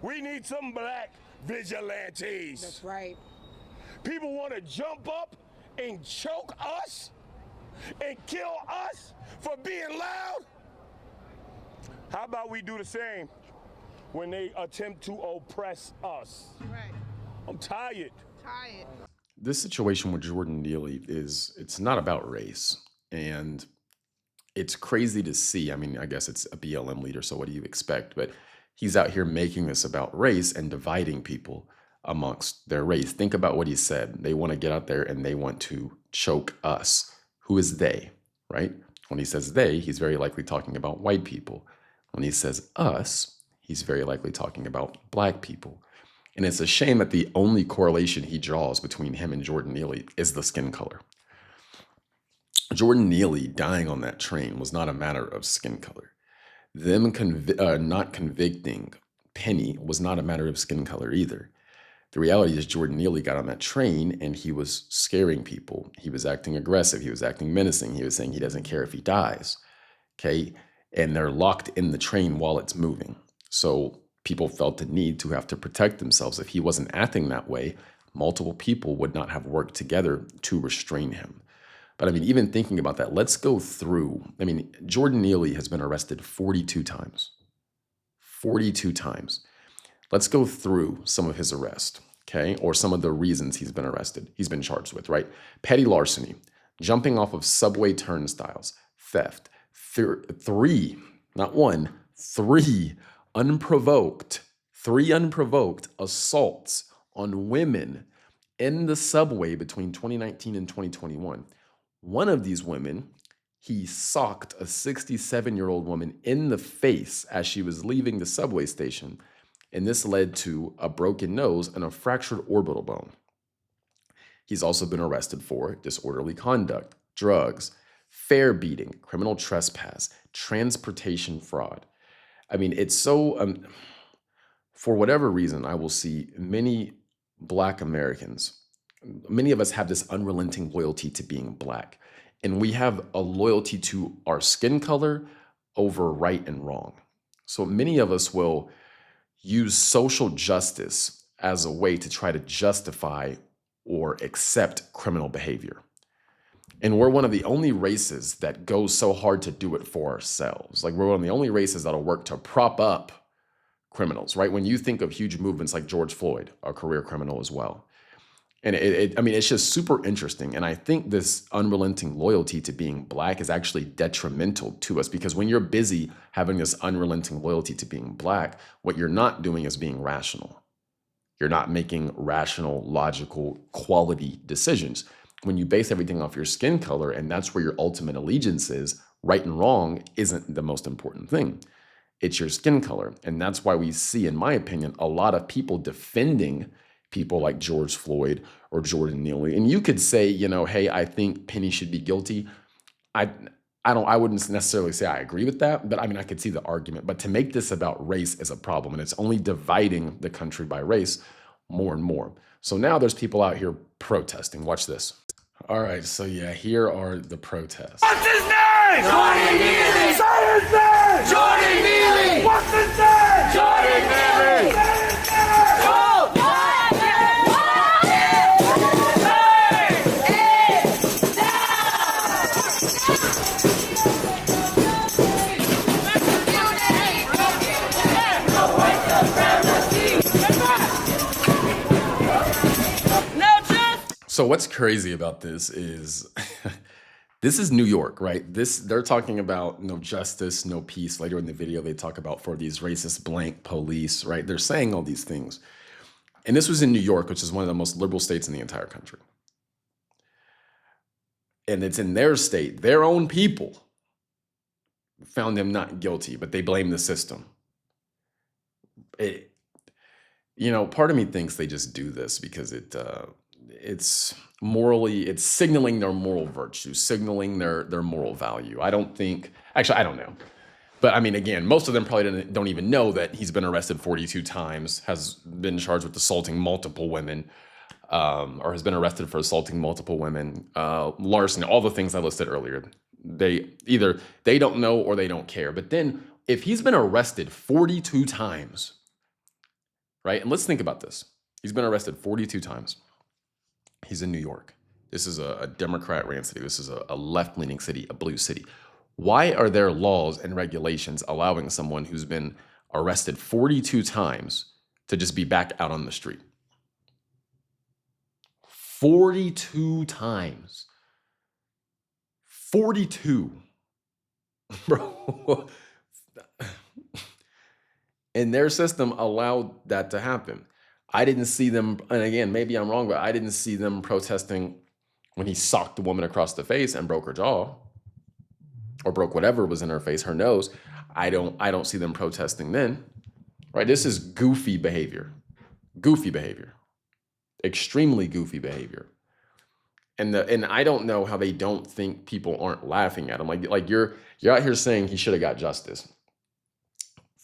We need some black vigilantes. That's right. People want to jump up and choke us and kill us for being loud. How about we do the same when they attempt to oppress us? Right. I'm tired. Tired. This situation with Jordan Neely it's not about race. And it's crazy to see. I mean, I guess it's a BLM leader, so what do you expect? But he's out here making this about race and dividing people amongst their race. Think about what he said. They want to get out there and they want to choke us. Who is they, right? When he says they, he's very likely talking about white people. When he says us, he's very likely talking about black people. And it's a shame that the only correlation he draws between him and Jordan Neely is the skin color. Jordan Neely dying on that train was not a matter of skin color. Them not convicting Penny was not a matter of skin color either. The reality is Jordan Neely got on that train and he was scaring people. He was acting aggressive. He was acting menacing. He was saying he doesn't care if he dies. Okay. And they're locked in the train while it's moving. So people felt the need to have to protect themselves. If he wasn't acting that way, multiple people would not have worked together to restrain him. But I mean, even thinking about that, let's go through. I mean, Jordan Neely has been arrested 42 times. 42 times. Let's go through some of his arrest, okay? Or some of the reasons he's been arrested, he's been charged with, right? Petty larceny, jumping off of subway turnstiles, theft, three, not one, three unprovoked assaults on women in the subway between 2019 and 2021. One of these women, he socked a 67-year-old woman in the face as she was leaving the subway station, and this led to a broken nose and a fractured orbital bone. He's also been arrested for disorderly conduct, drugs, fare beating, criminal trespass, transportation fraud. I mean, it's so, for whatever reason, I will see many Black Americans, many of us have this unrelenting loyalty to being Black. And we have a loyalty to our skin color over right and wrong. So many of us will use social justice as a way to try to justify or accept criminal behavior. And we're one of the only races that goes so hard to do it for ourselves. Like, we're one of the only races that'll work to prop up criminals, right? When you think of huge movements like George Floyd, a career criminal as well. And I mean, it's just super interesting. And I think this unrelenting loyalty to being Black is actually detrimental to us, because when you're busy having this unrelenting loyalty to being Black, what you're not doing is being rational. You're not making rational, logical, quality decisions. When you base everything off your skin color, and that's where your ultimate allegiance is, right and wrong isn't the most important thing. It's your skin color. And that's why we see, in my opinion, a lot of people defending people like George Floyd or Jordan Neely. And you could say, you know, hey, I think Penny should be guilty. I wouldn't necessarily say I agree with that, but I mean, I could see the argument. But to make this about race is a problem, and it's only dividing the country by race more and more. So now there's people out here protesting. Watch this. All right, so yeah, here are the protests. What's his name? Jordan Neely! Say his name! Jordan Neely! What's his name? Jordan Neely! Say his name! So what's crazy about this is this is New York, right? They're talking about no justice, no peace. Later in the video, they talk about for these racist blank police, right? They're saying all these things. And this was in New York, which is one of the most liberal states in the entire country. And it's in their state, their own people found him not guilty, but they blame the system. Part of me thinks they just do this because it's signaling their moral virtue, signaling their moral value. I don't know. But I mean, again, most of them probably don't even know that he's been arrested 42 times, has been charged with assaulting multiple women, or has been arrested for assaulting multiple women, larceny, all the things I listed earlier. Either they don't know or they don't care. But then if he's been arrested 42 times, right? And let's think about this. He's been arrested 42 times. He's in New York. This is a Democrat-ran city. This is a left-leaning city, a blue city. Why are there laws and regulations allowing someone who's been arrested 42 times to just be back out on the street? 42 times. 42. Bro. And their system allowed that to happen. I didn't see them, and again, maybe I'm wrong, but I didn't see them protesting when he socked the woman across the face and broke her jaw, or broke whatever was in her face, her nose. I don't see them protesting then. Right? This is goofy behavior. Goofy behavior. Extremely goofy behavior. And I don't know how they don't think people aren't laughing at him. Like you're out here saying he should have got justice.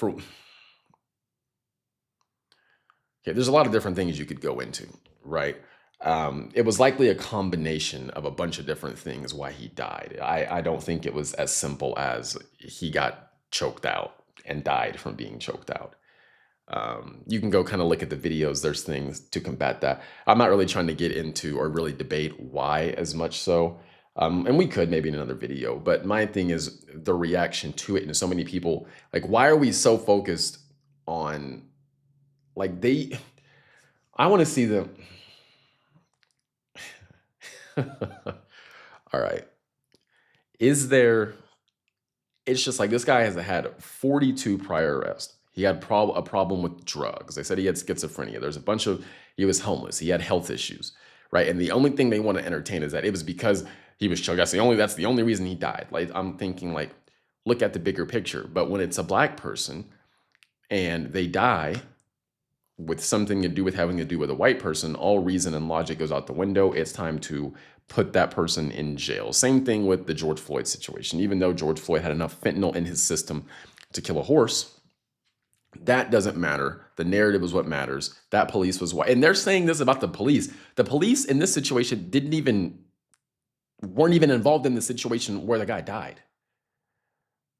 Okay, there's a lot of different things you could go into, right? It was likely a combination of a bunch of different things why he died. I don't think it was as simple as he got choked out and died from being choked out. You can go kind of look at the videos. There's things to combat that. I'm not really trying to get into or really debate why as much so. And we could maybe in another video, but my thing is the reaction to it. And so many people, like, why are we so focused on, like, I want to see them. All right. It's just like this guy has had 42 prior arrests. He had a problem with drugs. They said he had schizophrenia. There's a bunch of, he was homeless. He had health issues, right? And the only thing they want to entertain is that it was because he was choked. That's the only reason he died. Like, I'm thinking, like, look at the bigger picture. But when it's a black person and they die with something to do with having to do with a white person, all reason and logic goes out the window. It's time to put that person in jail. Same thing with the George Floyd situation. Even though George Floyd had enough fentanyl in his system to kill a horse, that doesn't matter. The narrative is what matters. That police was white. And they're saying this about the police. The police in this situation weren't even involved in the situation where the guy died.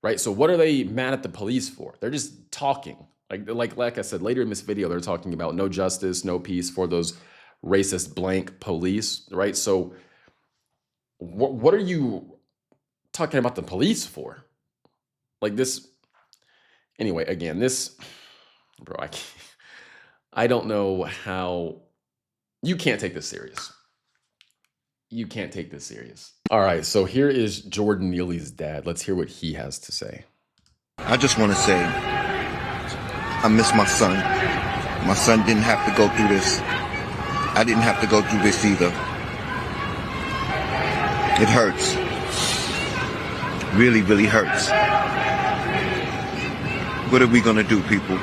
Right? So what are they mad at the police for? They're just talking. Like I said, later in this video, they're talking about no justice, no peace for those racist blank police, right? So what are you talking about the police for? Like this, anyway, again, bro, I don't know how, you can't take this serious. You can't take this serious. All right, so here is Jordan Neely's dad. Let's hear what he has to say. I just want to say, I miss my son. My son didn't have to go through this. I didn't have to go through this either. It hurts. Really, really hurts. What are we going to do, people?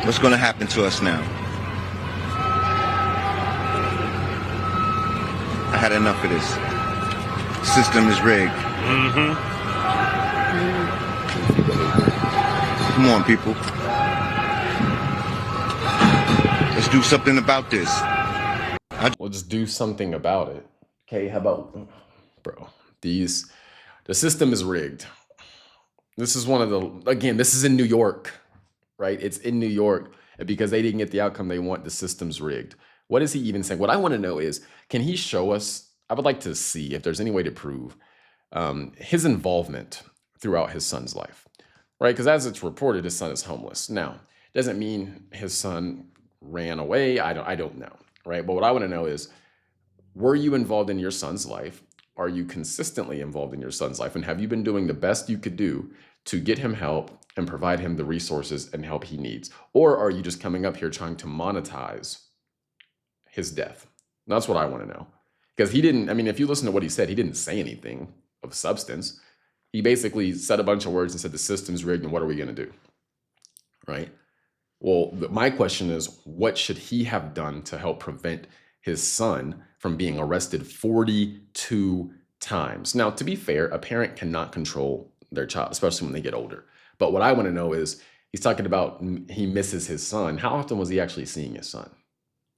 What's going to happen to us now? I had enough of this. System is rigged. Come on, people. Let's do something about this. We'll just do something about it. Okay, how about, bro, the system is rigged. This is this is in New York, right? It's in New York, and because they didn't get the outcome they want, the system's rigged. What is he even saying? What I want to know is, can he show us, I would like to see if there's any way to prove his involvement throughout his son's life, right? Because as it's reported, his son is homeless. Now, doesn't mean his son ran away. I don't know, right? But what I want to know is, were you involved in your son's life? Are you consistently involved in your son's life? And have you been doing the best you could do to get him help and provide him the resources and help he needs? Or are you just coming up here trying to monetize his death? And that's what I want to know. Because he didn't, I mean, if you listen to what he said, he didn't say anything of substance. He basically said a bunch of words and said the system's rigged and what are we going to do? Right? Well, my question is, what should he have done to help prevent his son from being arrested 42 times? Now, to be fair, a parent cannot control their child, especially when they get older. But what I want to know is, he's talking about he misses his son. How often was he actually seeing his son?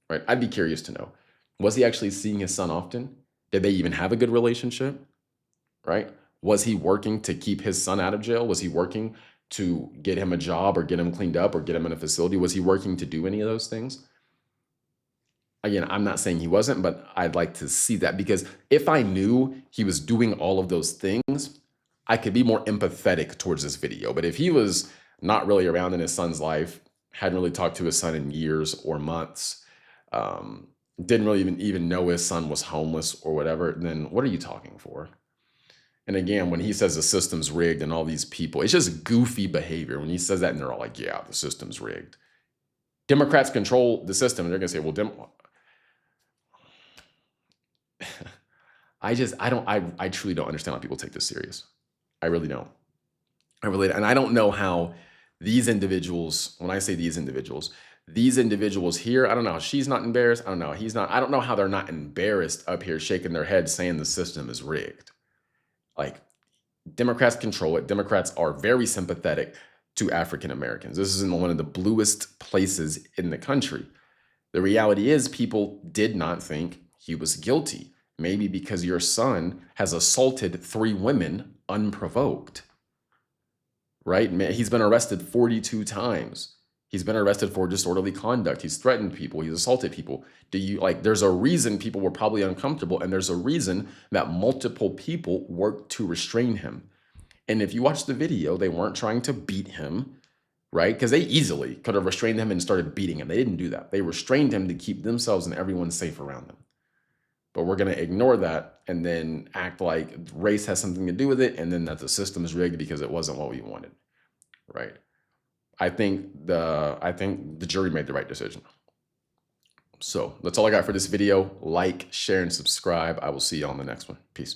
Right? I'd be curious to know. Was he actually seeing his son often? Did they even have a good relationship? Right? Was he working to keep his son out of jail? Was he working to get him a job or get him cleaned up or get him in a facility? Was he working to do any of those things? Again, I'm not saying he wasn't, but I'd like to see that, because if I knew he was doing all of those things, I could be more empathetic towards this video. But if he was not really around in his son's life, hadn't really talked to his son in years or months, didn't really even know his son was homeless or whatever, then what are you talking for? And again, when he says the system's rigged and all these people, it's just goofy behavior. When he says that and they're all like, yeah, the system's rigged. Democrats control the system. And they're going to say, well, I truly don't understand how people take this serious. I really don't. And I don't know how these individuals, when I say these individuals here, I don't know how she's not embarrassed. I don't know. He's not. I don't know how they're not embarrassed up here shaking their heads saying the system is rigged. Like, Democrats control it. Democrats are very sympathetic to African Americans. This is in one of the bluest places in the country. The reality is people did not think he was guilty. Maybe because your son has assaulted 3 women unprovoked, right? He's been arrested 42 times. He's been arrested for disorderly conduct. He's threatened people. He's assaulted people. There's a reason people were probably uncomfortable, and there's a reason that multiple people worked to restrain him. And if you watch the video, they weren't trying to beat him, right? Because they easily could have restrained him and started beating him. They didn't do that. They restrained him to keep themselves and everyone safe around them. But we're going to ignore that and then act like race has something to do with it, and then that the system is rigged because it wasn't what we wanted, right? I think the jury made the right decision. So that's all I got for this video. Like, share, and subscribe. I will see you on the next one. Peace.